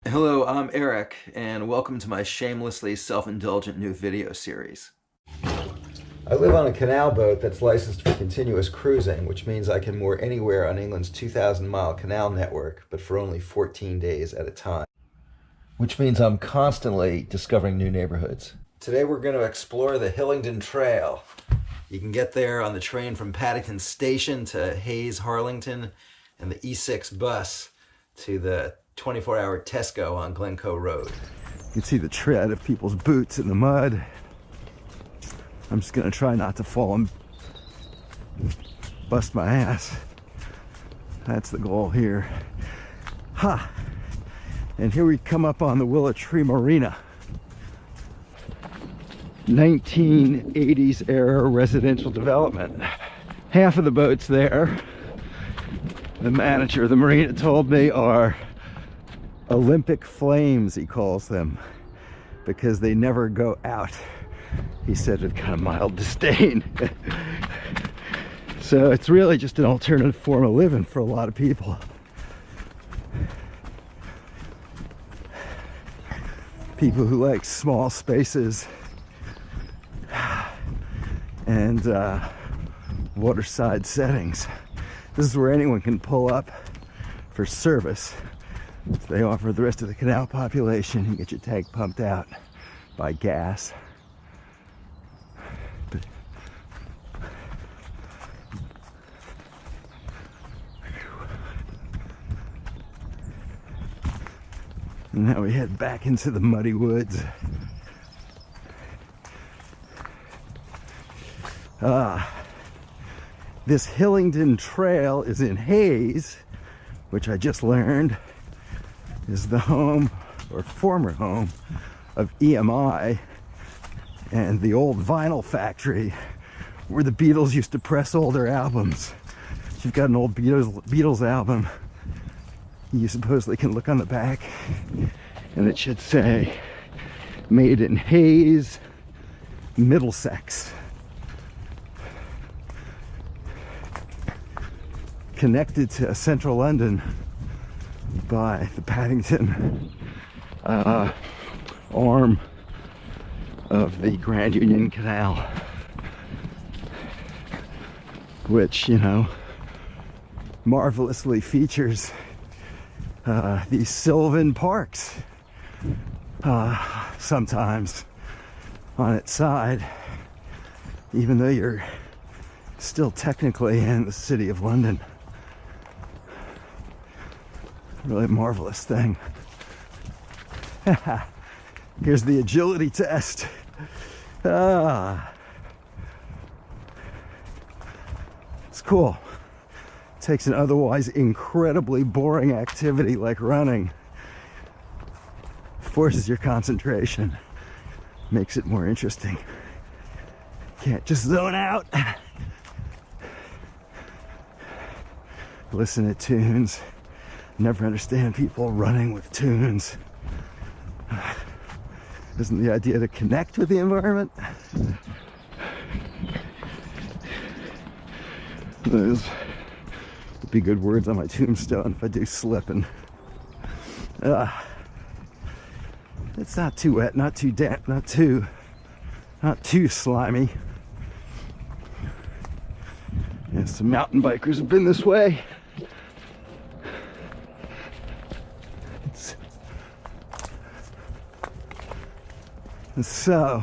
Hello, I'm Eric, and welcome to my shamelessly self-indulgent new video series. I live on a canal boat that's licensed for continuous cruising, which means I can moor anywhere on England's 2,000-mile canal network, but for only 14 days at a time. Which means I'm constantly discovering new neighborhoods. Today we're going to explore the Hillingdon Trail. You can get there on the train from Paddington Station to Hayes, Harlington, and the E6 bus to the 24-hour Tesco on Glencoe Road. You can see the tread of people's boots in the mud. I'm just gonna try not to fall and bust my ass. That's the goal here. Ha! And here we come up on the Willow Marina. 1980s era residential development. Half of the boats there, the manager of the Marina told me, are Olympic flames, he calls them, because they never go out. He said with kind of mild disdain. So it's really just an alternative form of living for a lot of people. People who like small spaces and waterside settings. This is where anyone can pull up for service. So they offer the rest of the canal population. You get your tank pumped out by gas. And now we head back into the muddy woods. This Hillingdon Trail is in Hayes, which I just learned is the home, or former home, of EMI and the old vinyl factory where the Beatles used to press all their albums. If you've got an old Beatles album, you supposedly can look on the back and it should say, made in Hayes, Middlesex. Connected to central London by the Paddington arm of the Grand Union Canal, which, you know, marvelously features these sylvan parks sometimes on its side, even though you're still technically in the city of London. Really marvelous thing. Here's the agility test. It's cool. It takes an otherwise incredibly boring activity like running, forces your concentration, makes it more interesting. Can't just zone out. Listen to tunes. Never understand people running with tunes. Isn't the idea to connect with the environment? Those would be good words on my tombstone if I do slip. And it's not too wet, not too damp, not too slimy. Yeah, some mountain bikers have been this way. So,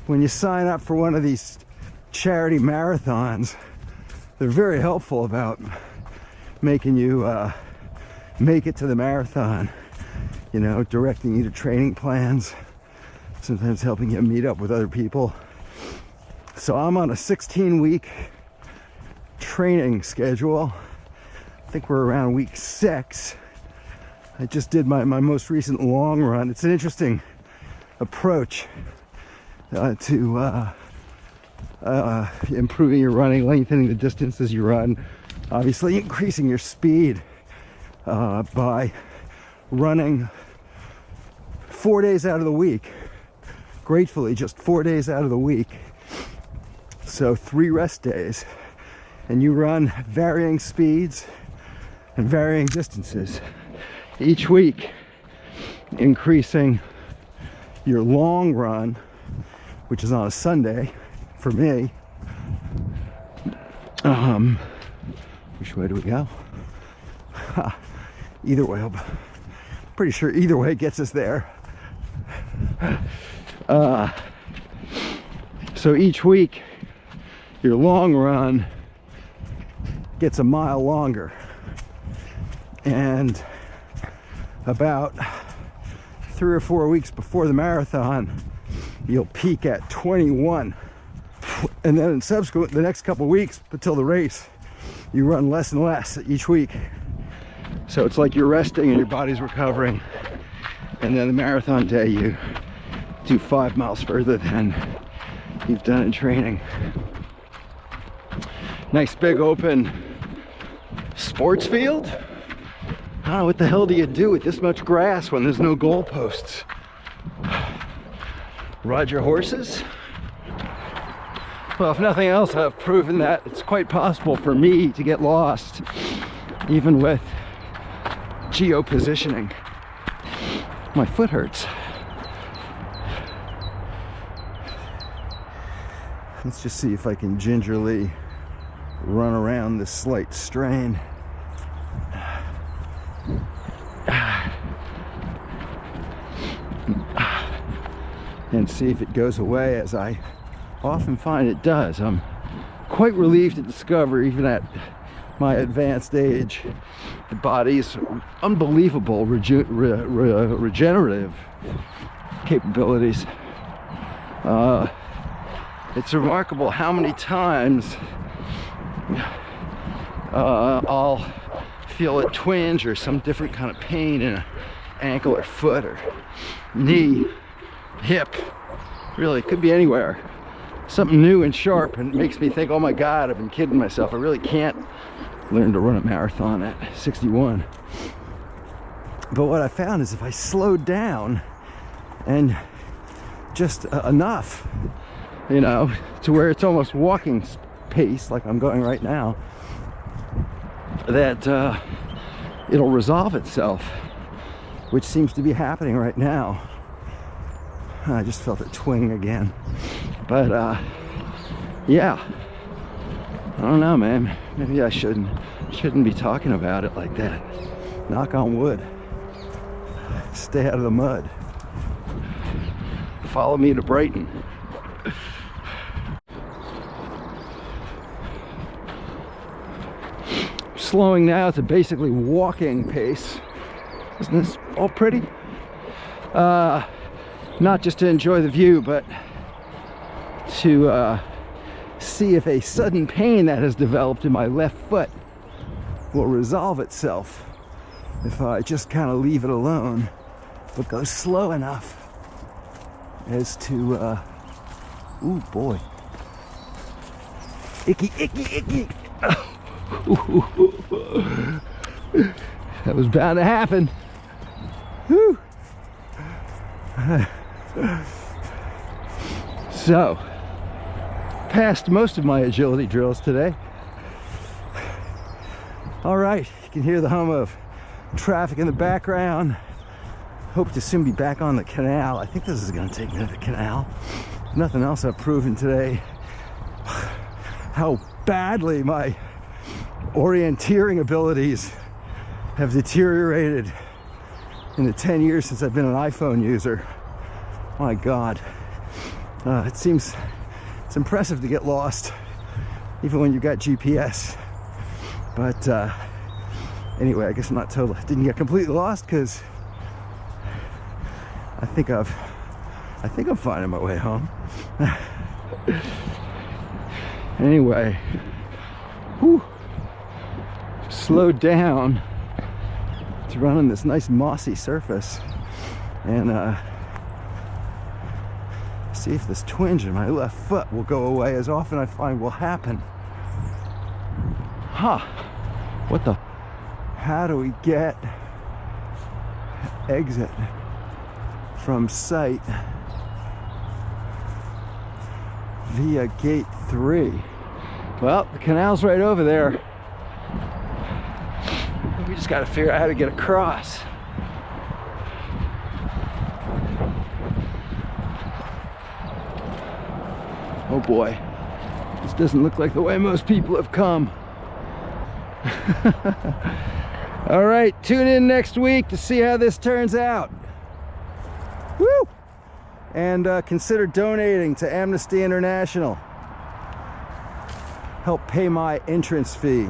when you sign up for one of these charity marathons, they're very helpful about making you make it to the marathon. You know, directing you to training plans, sometimes helping you meet up with other people. So I'm on a 16-week training schedule. I think we're around week 6. I just did my most recent long run. It's an interesting approach to improving your running, lengthening the distance as you run, obviously increasing your speed by running 4 days out of the week. Gratefully, just 4 days out of the week. So 3 rest days. And you run varying speeds and varying distances. each week increasing your long run, which is on a Sunday for me. Which way do we go? Either way, I'm pretty sure either way gets us there. So each week your long run gets a mile longer, and about 3 or 4 weeks before the marathon you'll peak at 21, and then in subsequent the next couple weeks until the race you run less and less each week. So it's like you're resting and your body's recovering, and then the marathon day you do 5 miles further than you've done in training. Nice big open sports field. I don't know, what the hell do you do with this much grass when there's no goalposts? Ride your horses? Well, if nothing else, I've proven that it's quite possible for me to get lost, even with geo-positioning. My foot hurts. Let's just see if I can gingerly run around this slight strain. And see if it goes away, as I often find it does. I'm quite relieved to discover, even at my advanced age, the body's unbelievable regenerative capabilities. It's remarkable how many times I'll feel a twinge or some different kind of pain in an ankle or foot or knee, hip. Really, it could be anywhere. Something new and sharp, and it makes me think, oh my God, I've been kidding myself. I really can't learn to run a marathon at 61. But what I found is if I slowed down and just enough, you know, to where it's almost walking pace like I'm going right now, that it'll resolve itself, which seems to be happening right now. I just felt a twing again, but yeah, I don't know, man. Maybe I shouldn't be talking about it like that. Knock on wood. Stay out of the mud. Follow me to Brighton. Slowing now to basically walking pace. Isn't this all pretty? Not just to enjoy the view, but to see if a sudden pain that has developed in my left foot will resolve itself if I just kind of leave it alone, but go slow enough as to ooh boy, icky, icky, icky. That was bound to happen. Whew. So, passed most of my agility drills today. All right, you can hear the hum of traffic in the background. Hope to soon be back on the canal. I think this is going to take me to the canal. If nothing else, I've proven today how badly my orienteering abilities have deteriorated in the 10 years since I've been an iPhone user. My God. It's impressive to get lost, even when you've got GPS. But anyway, I guess I'm not totally, didn't get completely lost, because I think I'm finding my way home. Anyway, whew, slowed down to run on this nice mossy surface, and see if this twinge in my left foot will go away, as often I find will happen. Huh, what the, how do we get exit from site via gate 3? Well, the canal's right over there. We just got to figure out how to get across. Oh boy, this doesn't look like the way most people have come. All right, tune in next week to see how this turns out. Woo! And consider donating to Amnesty International. Help pay my entrance fee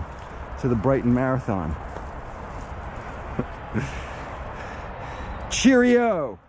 to the Brighton Marathon. Cheerio!